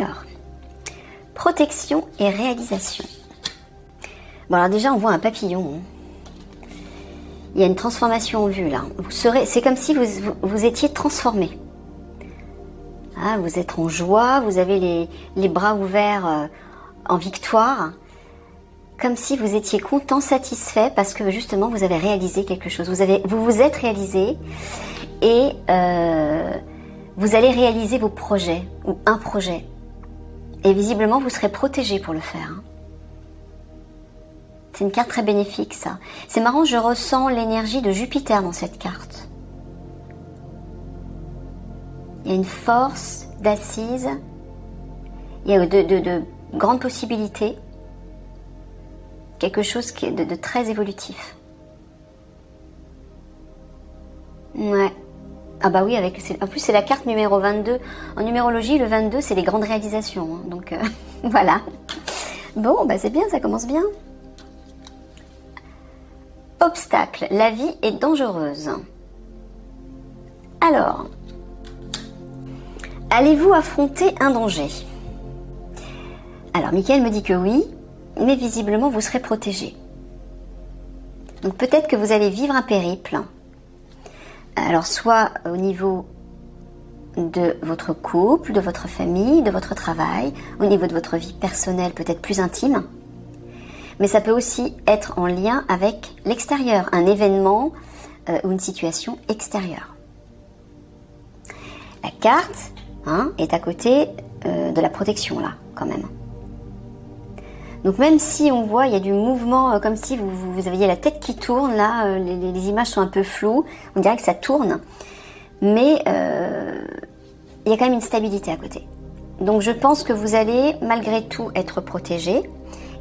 Alors, protection et réalisation. Bon, alors déjà, on voit un papillon. Il y a une transformation en vue, là. C'est comme si vous étiez transformé. Ah, vous êtes en joie, vous avez les bras ouverts en victoire. Comme si vous étiez content, satisfait, parce que justement, vous avez réalisé quelque chose. Vous vous êtes réalisé et vous allez réaliser vos projets, ou un projet. Et visiblement, vous serez protégé pour le faire. Hein. C'est une carte très bénéfique, ça. C'est marrant, je ressens l'énergie de Jupiter dans cette carte. Il y a une force d'assise. Il y a de grandes possibilités. Quelque chose qui est de très évolutif. Ouais. Ah bah oui, en plus c'est la carte numéro 22. En numérologie, le 22, c'est les grandes réalisations. Hein, donc voilà. Bon, bah c'est bien, ça commence bien. Obstacle, la vie est dangereuse. Alors, allez-vous affronter un danger? Alors, Michael me dit que oui, mais visiblement vous serez protégé. Donc peut-être que vous allez vivre un périple. Alors, soit au niveau de votre couple, de votre famille, de votre travail, au niveau de votre vie personnelle, peut-être plus intime. Mais ça peut aussi être en lien avec l'extérieur, un événement ou une situation extérieure. La carte est à côté de la protection, là, quand même. Donc même si on voit, il y a du mouvement, comme si vous aviez la tête qui tourne, là, les images sont un peu floues, on dirait que ça tourne, mais il y a quand même une stabilité à côté. Donc je pense que vous allez, malgré tout, être protégé,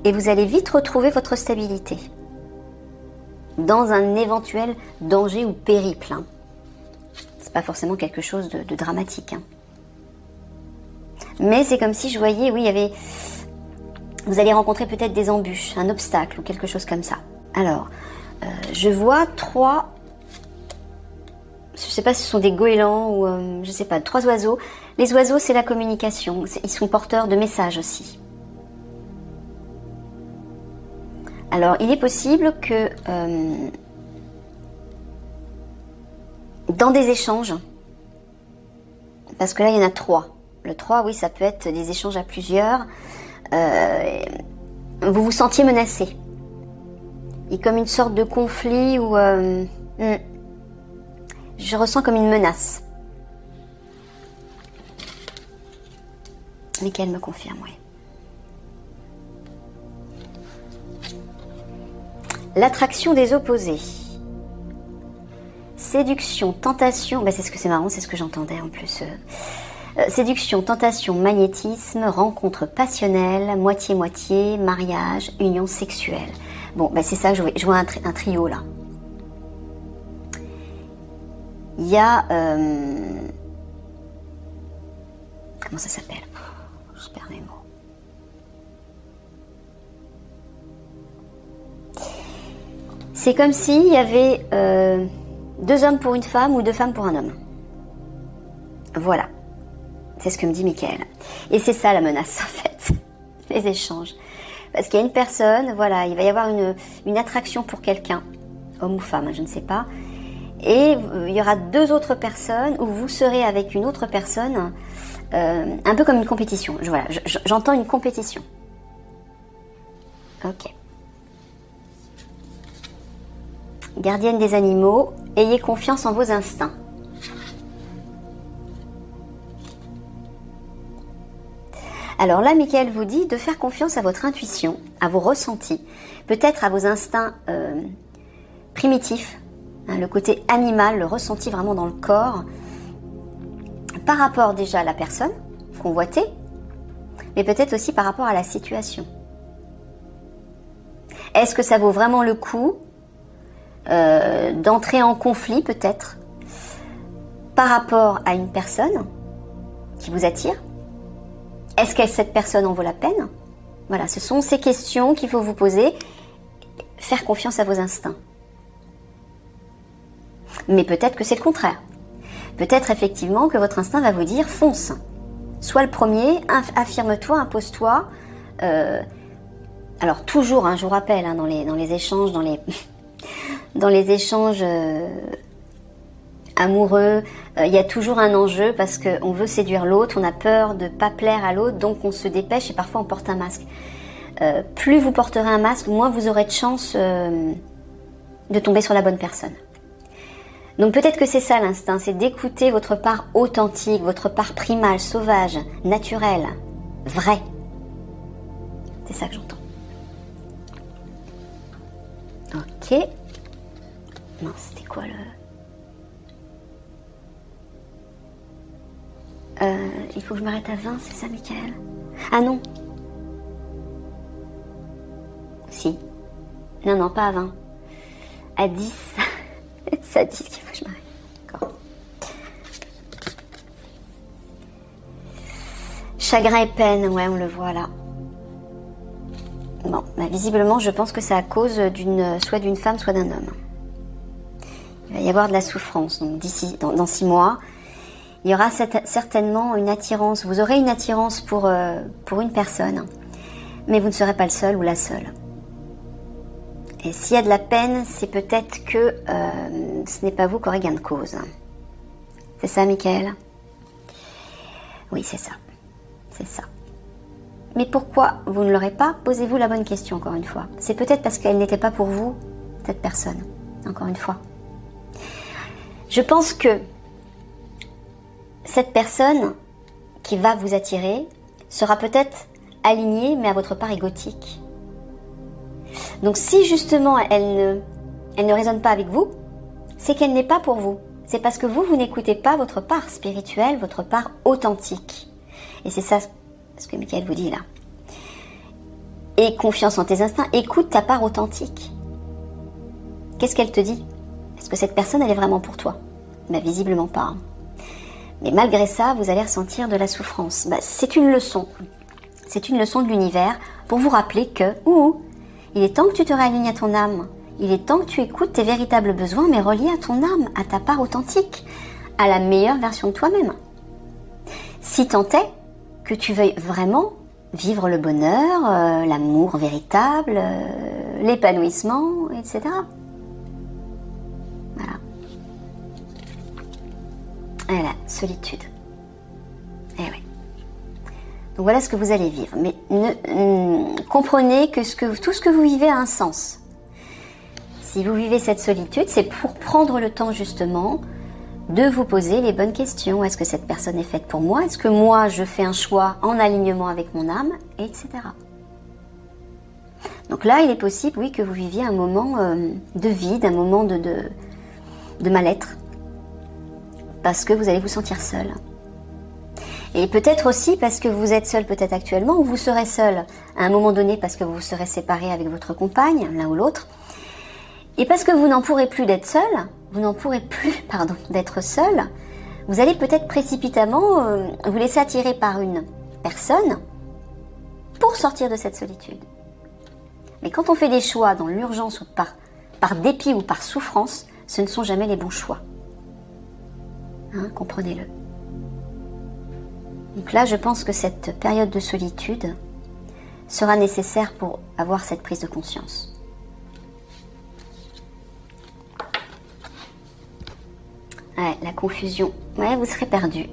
et vous allez vite retrouver votre stabilité dans un éventuel danger ou périple. Hein. C'est pas forcément quelque chose de dramatique. Hein. Mais c'est comme si je voyais, oui, vous allez rencontrer peut-être des embûches, un obstacle ou quelque chose comme ça. Alors, je vois 3, je sais pas si ce sont des goélands ou je sais pas, 3 oiseaux. Les oiseaux, c'est la communication, ils sont porteurs de messages aussi. Alors, il est possible que dans des échanges, parce que là, il y en a 3. Le 3, oui, ça peut être des échanges à plusieurs. Vous vous sentiez menacé. Il y a comme une sorte de conflit où je ressens comme une menace. Michael me confirme, oui. L'attraction des opposés. Séduction, tentation, c'est ce que c'est marrant, c'est ce que j'entendais en plus. Séduction, tentation, magnétisme, rencontre passionnelle, moitié-moitié, mariage, union sexuelle. Bon, c'est ça, je vois un trio là. Il y a... comment ça s'appelle? Je perds mes mots. C'est comme s'il y avait 2 hommes pour une femme ou 2 femmes pour un homme. Voilà. C'est ce que me dit Michael. Et c'est ça la menace, en fait. Les échanges. Parce qu'il y a une personne, voilà, il va y avoir une attraction pour quelqu'un, homme ou femme, je ne sais pas. Et il y aura 2 autres personnes où vous serez avec une autre personne, un peu comme une compétition. Voilà, j'entends une compétition. Ok. Gardienne des animaux, ayez confiance en vos instincts. Alors là, Michael vous dit de faire confiance à votre intuition, à vos ressentis, peut-être à vos instincts primitifs, le côté animal, le ressenti vraiment dans le corps, par rapport déjà à la personne convoitée, mais peut-être aussi par rapport à la situation. Est-ce que ça vaut vraiment le coup d'entrer en conflit peut-être par rapport à une personne qui vous attire? Est-ce que cette personne en vaut la peine? Voilà, ce sont ces questions qu'il faut vous poser. Faire confiance à vos instincts. Mais peut-être que c'est le contraire. Peut-être effectivement que votre instinct va vous dire fonce. Sois le premier, affirme-toi, impose-toi. Alors toujours, hein, je vous rappelle, hein, dans les échanges, dans les échanges amoureux, il y a toujours un enjeu parce qu'on veut séduire l'autre, on a peur de ne pas plaire à l'autre, donc on se dépêche et parfois on porte un masque. Plus vous porterez un masque, moins vous aurez de chance de tomber sur la bonne personne. Donc peut-être que c'est ça l'instinct, c'est d'écouter votre part authentique, votre part primale, sauvage, naturelle, vraie. C'est ça que j'entends. Ok. Non, c'était quoi le... il faut que je m'arrête à 20, c'est ça, Michael? Ah non. Si. Non, pas à 20. À 10. C'est à 10 qu'il faut que je m'arrête. D'accord. Chagrin et peine, ouais, on le voit là. Bon, bah, visiblement, je pense que c'est à cause soit d'une femme, soit d'un homme. Il va y avoir de la souffrance. Donc dans 6 mois, il y aura certainement une attirance. Vous aurez une attirance pour une personne, mais vous ne serez pas le seul ou la seule. Et s'il y a de la peine, c'est peut-être que ce n'est pas vous qui aurez gain de cause. C'est ça, Michael? Oui, c'est ça. C'est ça. Mais pourquoi vous ne l'aurez pas? Posez-vous la bonne question, encore une fois. C'est peut-être parce qu'elle n'était pas pour vous, cette personne. Encore une fois. Je pense que cette personne qui va vous attirer sera peut-être alignée, mais à votre part égotique. Donc si justement elle ne résonne pas avec vous, c'est qu'elle n'est pas pour vous. C'est parce que vous n'écoutez pas votre part spirituelle, votre part authentique. Et c'est ça ce que Michael vous dit là. Et confiance en tes instincts, écoute ta part authentique. Qu'est-ce qu'elle te dit? Est-ce que cette personne, elle est vraiment pour toi? Ben, visiblement pas. Mais malgré ça, vous allez ressentir de la souffrance. Ben, c'est une leçon. C'est une leçon de l'univers pour vous rappeler que, il est temps que tu te réalignes à ton âme. Il est temps que tu écoutes tes véritables besoins, mais reliés à ton âme, à ta part authentique, à la meilleure version de toi-même. Si tant est que tu veuilles vraiment vivre le bonheur, l'amour véritable, l'épanouissement, etc. Voilà. Et la solitude. Eh oui. Donc voilà ce que vous allez vivre. Mais comprenez que tout ce que vous vivez a un sens. Si vous vivez cette solitude, c'est pour prendre le temps justement de vous poser les bonnes questions. Est-ce que cette personne est faite pour moi? Est-ce que moi, je fais un choix en alignement avec mon âme? Etc. Donc là, il est possible, oui, que vous viviez un moment de vide, un moment de mal-être. Parce que vous allez vous sentir seul. Et peut-être aussi parce que vous êtes seul peut-être actuellement, ou vous serez seul à un moment donné parce que vous serez séparé avec votre compagne, l'un ou l'autre. Et parce que vous n'en pourrez plus d'être seul, d'être seul, vous allez peut-être précipitamment vous laisser attirer par une personne pour sortir de cette solitude. Mais quand on fait des choix dans l'urgence ou par dépit ou par souffrance, ce ne sont jamais les bons choix. Hein, comprenez-le. Donc là, je pense que cette période de solitude sera nécessaire pour avoir cette prise de conscience. Ouais, la confusion. Ouais, vous serez perdu.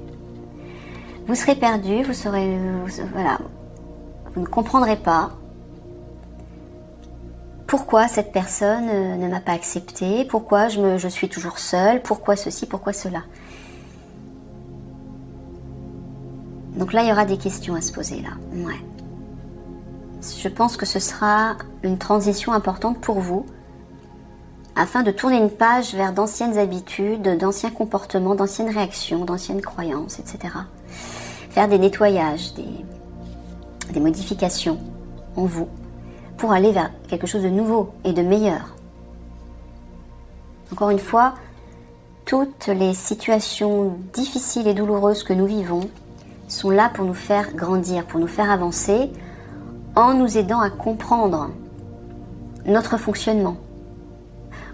Vous serez perdu, voilà. Vous ne comprendrez pas pourquoi cette personne ne m'a pas accepté, pourquoi je suis toujours seule, pourquoi ceci, pourquoi cela. Donc là, il y aura des questions à se poser là. Ouais. Je pense que ce sera une transition importante pour vous afin de tourner une page vers d'anciennes habitudes, d'anciens comportements, d'anciennes réactions, d'anciennes croyances, etc. Faire des nettoyages, des modifications en vous pour aller vers quelque chose de nouveau et de meilleur. Encore une fois, toutes les situations difficiles et douloureuses que nous vivons sont là pour nous faire grandir, pour nous faire avancer, en nous aidant à comprendre notre fonctionnement,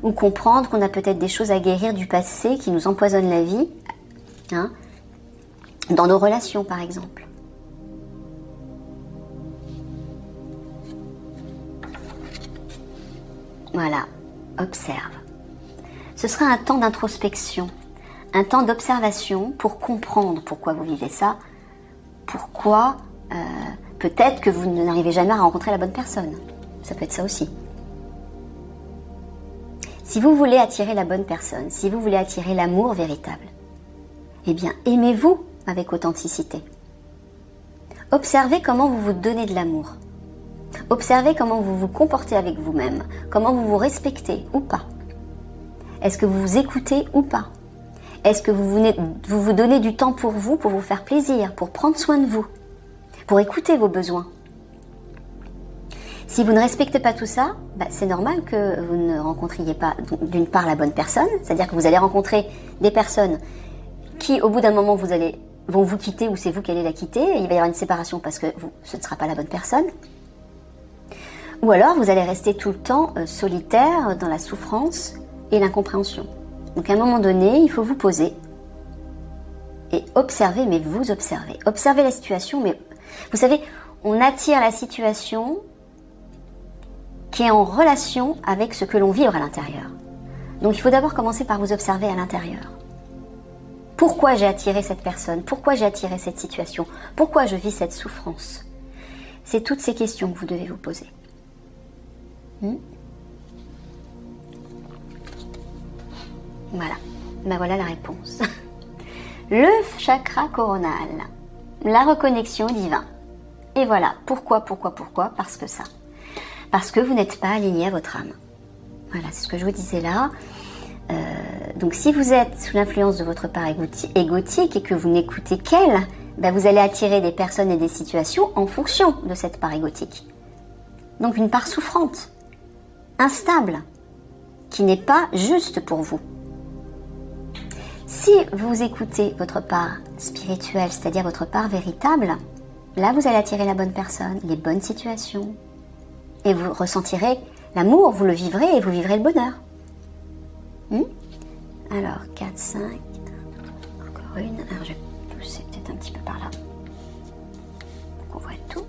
ou comprendre qu'on a peut-être des choses à guérir du passé qui nous empoisonnent la vie, hein, Dans nos relations, par exemple. Voilà, observe. Ce sera un temps d'introspection, un temps d'observation pour comprendre pourquoi vous vivez ça, pourquoi peut-être que vous n'arrivez jamais à rencontrer la bonne personne. Ça peut être ça aussi. Si vous voulez attirer la bonne personne, si vous voulez attirer l'amour véritable, eh bien, aimez-vous avec authenticité. Observez comment vous vous donnez de l'amour. Observez comment vous vous comportez avec vous-même, comment vous vous respectez ou pas. Est-ce que vous vous écoutez ou pas? Est-ce que vous donnez du temps pour vous faire plaisir, pour prendre soin de vous, pour écouter vos besoins? Si vous ne respectez pas tout ça, c'est normal que vous ne rencontriez pas d'une part la bonne personne, c'est-à-dire que vous allez rencontrer des personnes qui, au bout d'un moment, vont vous quitter ou c'est vous qui allez la quitter, et il va y avoir une séparation parce que ce ne sera pas la bonne personne. Ou alors, vous allez rester tout le temps solitaire dans la souffrance et l'incompréhension. Donc, à un moment donné, il faut vous poser et observer, mais vous observez. Observez la situation, mais vous savez, on attire la situation qui est en relation avec ce que l'on vibre à l'intérieur. Donc, il faut d'abord commencer par vous observer à l'intérieur. Pourquoi j'ai attiré cette personne? Pourquoi j'ai attiré cette situation? Pourquoi je vis cette souffrance? C'est toutes ces questions que vous devez vous poser. Voilà. Voilà la réponse. Le chakra coronal. La reconnexion au divin. Et voilà. Pourquoi? Parce que ça. Parce que vous n'êtes pas aligné à votre âme. Voilà, c'est ce que je vous disais là. Donc si vous êtes sous l'influence de votre part égotique et que vous n'écoutez qu'elle, vous allez attirer des personnes et des situations en fonction de cette part égotique. Donc une part souffrante, instable, qui n'est pas juste pour vous. Si vous écoutez votre part spirituelle, c'est-à-dire votre part véritable, là vous allez attirer la bonne personne, les bonnes situations, et vous ressentirez l'amour, vous le vivrez et vous vivrez le bonheur. Alors, 4, 5, encore une. Alors, je vais pousser peut-être un petit peu par là. Pour qu'on voit tout.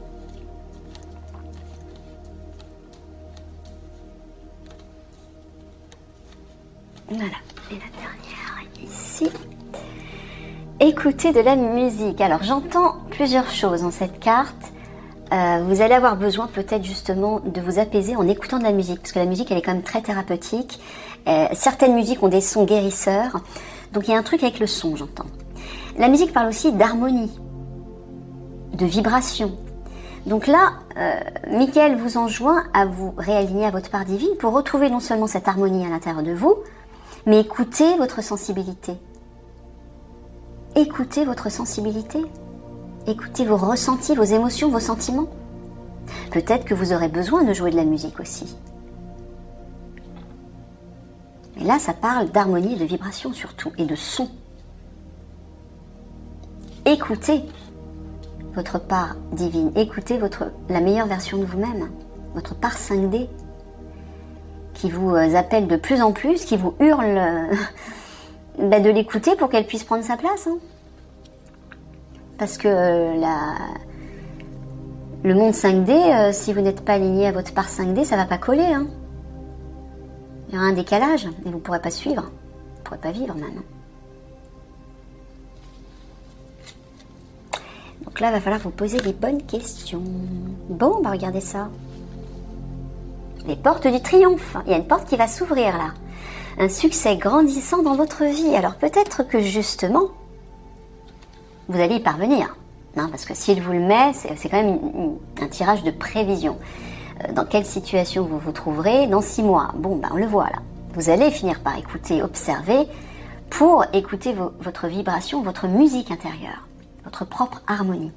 Voilà. Et la dernière, ici. Écoutez de la musique. Alors, j'entends plusieurs choses dans cette carte. Vous allez avoir besoin peut-être justement de vous apaiser en écoutant de la musique, parce que la musique elle est quand même très thérapeutique. Certaines musiques ont des sons guérisseurs, donc il y a un truc avec le son, j'entends. La musique parle aussi d'harmonie, de vibration. Donc là, Michael vous enjoint à vous réaligner à votre part divine pour retrouver non seulement cette harmonie à l'intérieur de vous, mais écoutez votre sensibilité. Écoutez votre sensibilité. Écoutez vos ressentis, vos émotions, vos sentiments. Peut-être que vous aurez besoin de jouer de la musique aussi. Mais là, ça parle d'harmonie et de vibration surtout, et de son. Écoutez votre part divine, écoutez la meilleure version de vous-même, votre part 5D, qui vous appelle de plus en plus, qui vous hurle de l'écouter pour qu'elle puisse prendre sa place. Parce que le monde 5D, si vous n'êtes pas aligné à votre part 5D, ça ne va pas coller. Il y aura un décalage et vous ne pourrez pas suivre. Vous ne pourrez pas vivre même. Donc là, il va falloir vous poser les bonnes questions. Bon, regardez ça. Les portes du triomphe. Il y a une porte qui va s'ouvrir là. Un succès grandissant dans votre vie. Alors peut-être que justement, vous allez y parvenir. Parce que s'il vous le met, c'est quand même un tirage de prévision. Dans quelle situation vous vous trouverez dans 6 mois? Bon, on le voit là. Vous allez finir par écouter, observer, pour écouter votre vibration, votre musique intérieure, votre propre harmonie.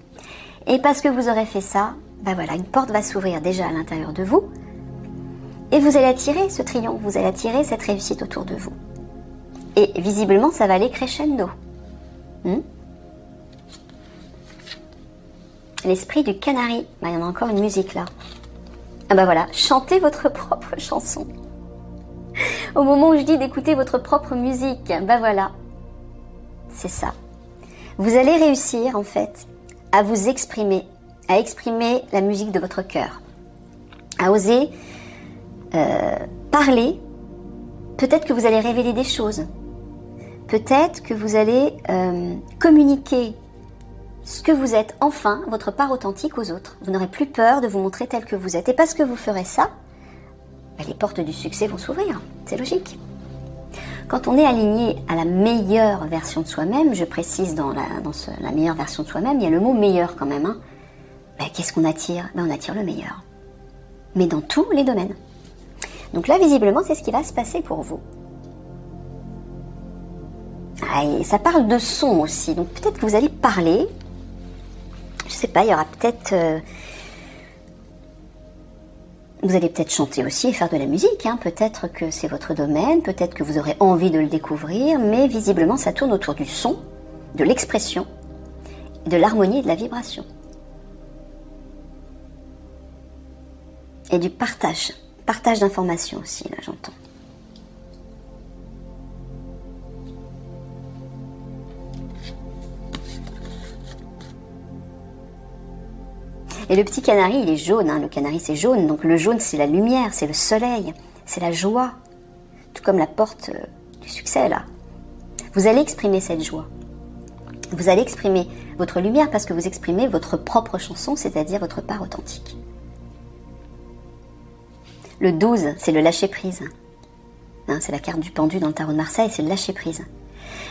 Et parce que vous aurez fait ça, une porte va s'ouvrir déjà à l'intérieur de vous, et vous allez attirer ce triomphe, vous allez attirer cette réussite autour de vous. Et visiblement, ça va aller crescendo. L'esprit du canari. Il y en a encore une musique là. Voilà, chantez votre propre chanson. Au moment où je dis d'écouter votre propre musique, voilà. C'est ça. Vous allez réussir en fait à vous exprimer, à exprimer la musique de votre cœur, à oser parler. Peut-être que vous allez révéler des choses, peut-être que vous allez communiquer ce que vous êtes, enfin, votre part authentique aux autres. Vous n'aurez plus peur de vous montrer tel que vous êtes. Et parce que vous ferez ça, les portes du succès vont s'ouvrir. C'est logique. Quand on est aligné à la meilleure version de soi-même, je précise dans la meilleure version de soi-même, il y a le mot meilleur quand même. Hein. Qu'est-ce qu'on attire? On attire le meilleur. Mais dans tous les domaines. Donc là, visiblement, c'est ce qui va se passer pour vous. Et ça parle de son aussi. Donc peut-être que vous allez parler. Je sais pas, il y aura peut-être... vous allez peut-être chanter aussi et faire de la musique. Hein. Peut-être que c'est votre domaine, peut-être que vous aurez envie de le découvrir, mais visiblement ça tourne autour du son, de l'expression, de l'harmonie et de la vibration. Et du partage. Partage d'informations aussi, là j'entends. Et le petit canari, il est jaune, hein. Le canari c'est jaune, donc le jaune c'est la lumière, c'est le soleil, c'est la joie, tout comme la porte du succès là. Vous allez exprimer cette joie, vous allez exprimer votre lumière parce que vous exprimez votre propre chanson, c'est-à-dire votre part authentique. Le 12, c'est le lâcher-prise, hein, c'est la carte du pendu dans le tarot de Marseille, c'est le lâcher-prise.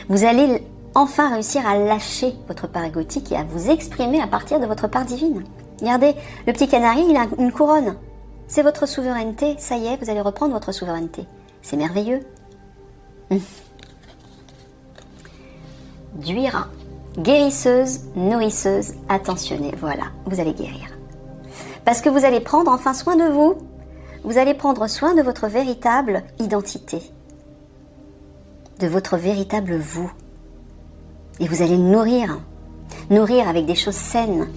Vous allez enfin réussir à lâcher votre part égotique et à vous exprimer à partir de votre part divine. Regardez, le petit canari, il a une couronne. C'est votre souveraineté. Ça y est, vous allez reprendre votre souveraineté. C'est merveilleux. Duira. Guérisseuse, nourrisseuse, attentionnée. Voilà, vous allez guérir. Parce que vous allez prendre enfin soin de vous. Vous allez prendre soin de votre véritable identité. De votre véritable vous. Et vous allez le nourrir. Nourrir avec des choses saines.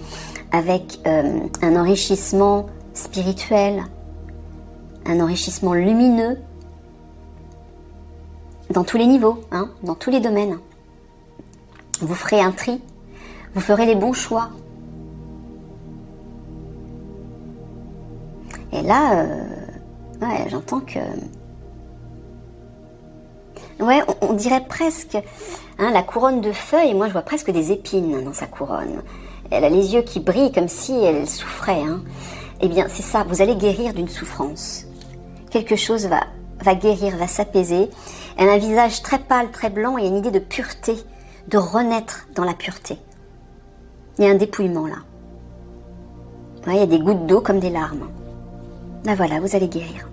Avec un enrichissement spirituel, un enrichissement lumineux, dans tous les niveaux, hein, dans tous les domaines. Vous ferez un tri, vous ferez les bons choix. Et là, ouais, j'entends que... Ouais, on dirait presque, hein, la couronne de feuilles, moi je vois presque des épines dans sa couronne. Elle a les yeux qui brillent comme si elle souffrait. Hein. Eh bien, c'est ça, vous allez guérir d'une souffrance. Quelque chose va guérir, va s'apaiser. Elle a un visage très pâle, très blanc, et une idée de pureté, de renaître dans la pureté. Il y a un dépouillement là. Ouais, il y a des gouttes d'eau comme des larmes. Ben voilà, vous allez guérir.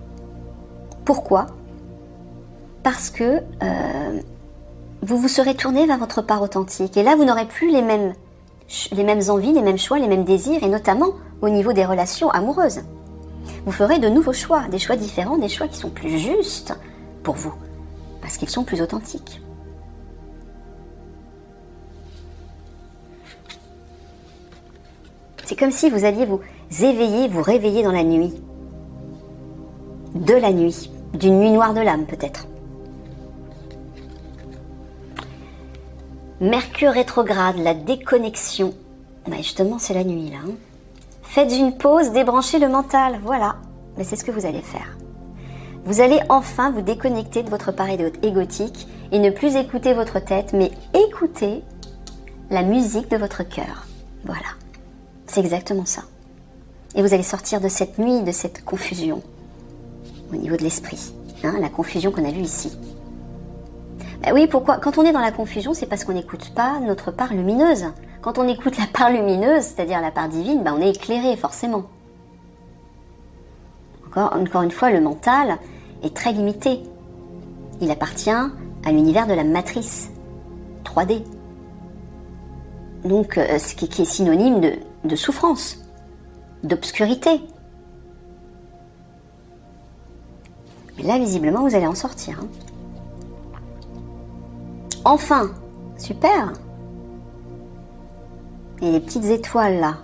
Pourquoi? Parce que vous vous serez tourné vers votre part authentique. Et là, vous n'aurez plus les mêmes envies, les mêmes choix, les mêmes désirs, et notamment au niveau des relations amoureuses. Vous ferez de nouveaux choix, des choix différents, des choix qui sont plus justes pour vous, parce qu'ils sont plus authentiques. C'est comme si vous alliez vous éveiller, vous réveiller dans la nuit. De la nuit, d'une nuit noire de l'âme peut-être. Mercure rétrograde, la déconnexion. Ben justement, c'est la nuit là. Hein. Faites une pause, débranchez le mental. Voilà. Mais c'est ce que vous allez faire. Vous allez enfin vous déconnecter de votre part égotique et ne plus écouter votre tête, mais écouter la musique de votre cœur. Voilà. C'est exactement ça. Et vous allez sortir de cette nuit, de cette confusion au niveau de l'esprit. Hein, la confusion qu'on a vue ici. Ben oui, pourquoi? Quand on est dans la confusion, c'est parce qu'on n'écoute pas notre part lumineuse. Quand on écoute la part lumineuse, c'est-à-dire la part divine, ben on est éclairé, forcément. Encore une fois, le mental est très limité. Il appartient à l'univers de la matrice 3D. Donc, ce qui est synonyme de souffrance, d'obscurité. Mais là, visiblement, vous allez en sortir. Hein. Enfin, super. Et les petites étoiles là,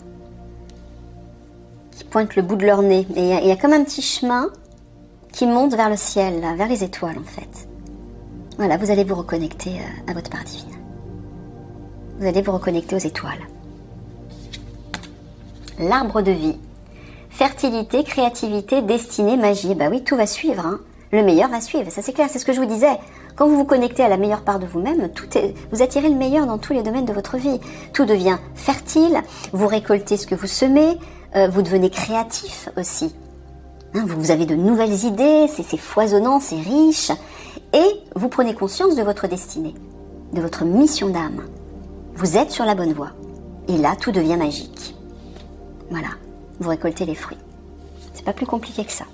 qui pointent le bout de leur nez. Et il y a comme un petit chemin qui monte vers le ciel, là, vers les étoiles en fait. Voilà, vous allez vous reconnecter à votre part divine. vous allez vous reconnecter aux étoiles. L'arbre de vie. Fertilité, créativité, destinée, magie. Bah oui, tout va suivre. Hein. Le meilleur va suivre, ça c'est clair, c'est ce que je vous disais. Quand vous vous connectez à la meilleure part de vous-même, vous attirez le meilleur dans tous les domaines de votre vie. Tout devient fertile, vous récoltez ce que vous semez, vous devenez créatif aussi. Hein, vous avez de nouvelles idées, c'est foisonnant, c'est riche. Et vous prenez conscience de votre destinée, de votre mission d'âme. Vous êtes sur la bonne voie. Et là, tout devient magique. Voilà, vous récoltez les fruits. C'est pas plus compliqué que ça.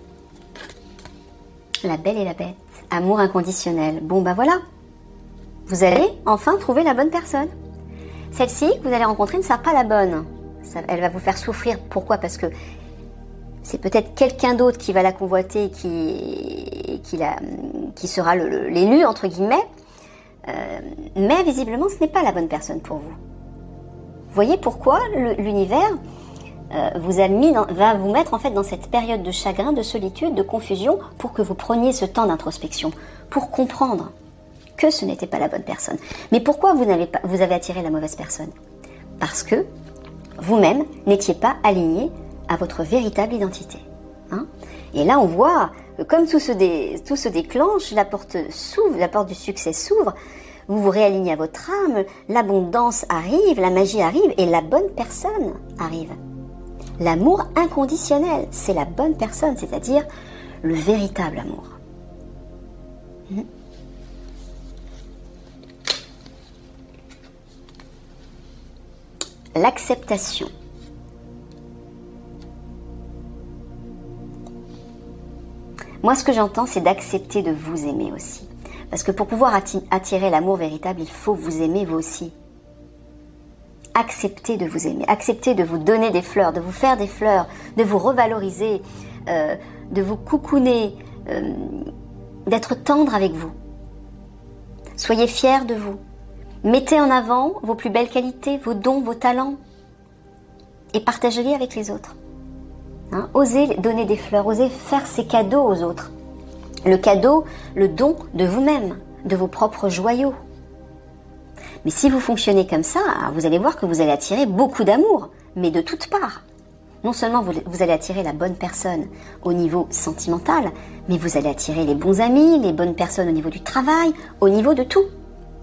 La belle et la bête. Amour inconditionnel. Bon, bah voilà. Vous allez enfin trouver la bonne personne. Celle-ci que vous allez rencontrer ne sera pas la bonne. Elle va vous faire souffrir. Pourquoi? Parce que c'est peut-être quelqu'un d'autre qui va la convoiter, qui sera l'élu, entre guillemets. Mais visiblement, ce n'est pas la bonne personne pour vous. Vous voyez pourquoi l'univers va vous mettre en fait dans cette période de chagrin, de solitude, de confusion, pour que vous preniez ce temps d'introspection, pour comprendre que ce n'était pas la bonne personne. Mais pourquoi vous avez attiré la mauvaise personne? Parce que vous-même n'étiez pas aligné à votre véritable identité. Hein? Et là, on voit que comme tout se déclenche, la porte s'ouvre, la porte du succès s'ouvre, vous vous réalignez à votre âme, l'abondance arrive, la magie arrive et la bonne personne arrive. L'amour inconditionnel, c'est la bonne personne, c'est-à-dire le véritable amour. L'acceptation. Moi, ce que j'entends, c'est d'accepter de vous aimer aussi. Parce que pour pouvoir attirer l'amour véritable, il faut vous aimer vous aussi. Acceptez de vous aimer, acceptez de vous donner des fleurs, de vous faire des fleurs, de vous revaloriser, de vous coucouner, d'être tendre avec vous. Soyez fiers de vous. Mettez en avant vos plus belles qualités, vos dons, vos talents et partagez-les avec les autres. Hein, osez donner des fleurs, osez faire ces cadeaux aux autres. Le cadeau, le don de vous-même, de vos propres joyaux. Mais si vous fonctionnez comme ça, vous allez voir que vous allez attirer beaucoup d'amour, mais de toutes parts. Non seulement vous allez attirer la bonne personne au niveau sentimental, mais vous allez attirer les bons amis, les bonnes personnes au niveau du travail, au niveau de tout.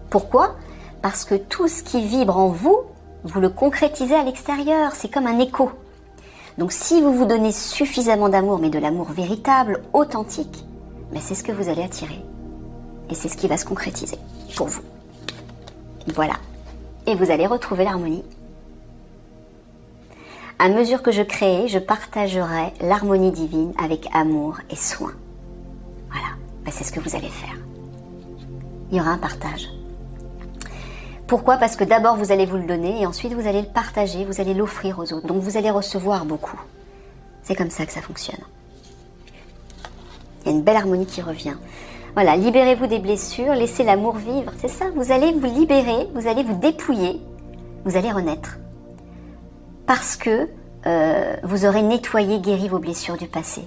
Pourquoi? Parce que tout ce qui vibre en vous, vous le concrétisez à l'extérieur, c'est comme un écho. Donc si vous vous donnez suffisamment d'amour, mais de l'amour véritable, authentique, ben c'est ce que vous allez attirer. Et c'est ce qui va se concrétiser pour vous. Voilà. Et vous allez retrouver l'harmonie. À mesure que je crée, je partagerai l'harmonie divine avec amour et soin. Voilà. Ben c'est ce que vous allez faire. Il y aura un partage. Pourquoi? Parce que d'abord vous allez vous le donner et ensuite vous allez le partager, vous allez l'offrir aux autres. Donc vous allez recevoir beaucoup. C'est comme ça que ça fonctionne. Il y a une belle harmonie qui revient. Voilà, libérez-vous des blessures, laissez l'amour vivre. C'est ça, vous allez vous libérer, vous allez vous dépouiller, vous allez renaître. Parce que vous aurez nettoyé, guéri vos blessures du passé.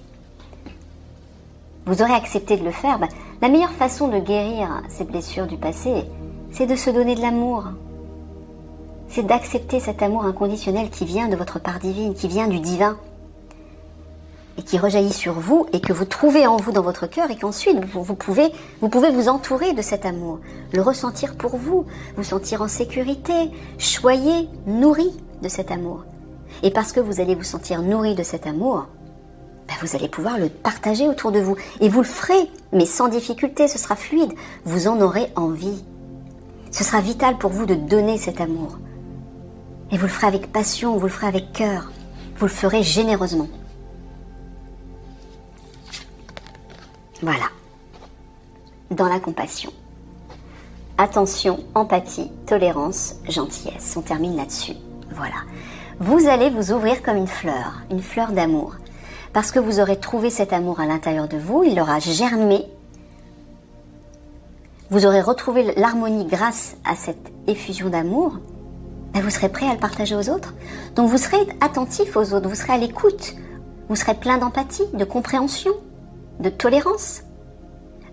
Vous aurez accepté de le faire. La meilleure façon de guérir ces blessures du passé, c'est de se donner de l'amour. C'est d'accepter cet amour inconditionnel qui vient de votre part divine, qui vient du divin. Et qui rejaillit sur vous et que vous trouvez en vous dans votre cœur et qu'ensuite vous pouvez vous entourer de cet amour, le ressentir pour vous, vous sentir en sécurité, choyé, nourri de cet amour. Et parce que vous allez vous sentir nourri de cet amour, vous allez pouvoir le partager autour de vous. Et vous le ferez, mais sans difficulté, ce sera fluide. Vous en aurez envie. Ce sera vital pour vous de donner cet amour. Et vous le ferez avec passion, vous le ferez avec cœur. Vous le ferez généreusement. Voilà. Dans la compassion. Attention, empathie, tolérance, gentillesse. On termine là-dessus. Voilà. Vous allez vous ouvrir comme une fleur d'amour. Parce que vous aurez trouvé cet amour à l'intérieur de vous, il aura germé. Vous aurez retrouvé l'harmonie grâce à cette effusion d'amour. Vous serez prêt à le partager aux autres. Donc vous serez attentif aux autres, vous serez à l'écoute. Vous serez plein d'empathie, de compréhension, de tolérance,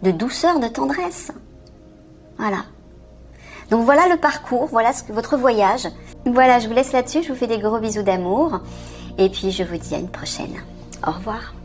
de douceur, de tendresse. Voilà. Donc voilà le parcours, voilà votre voyage. Voilà, je vous laisse là-dessus, je vous fais des gros bisous d'amour. Et puis je vous dis à une prochaine. Au revoir.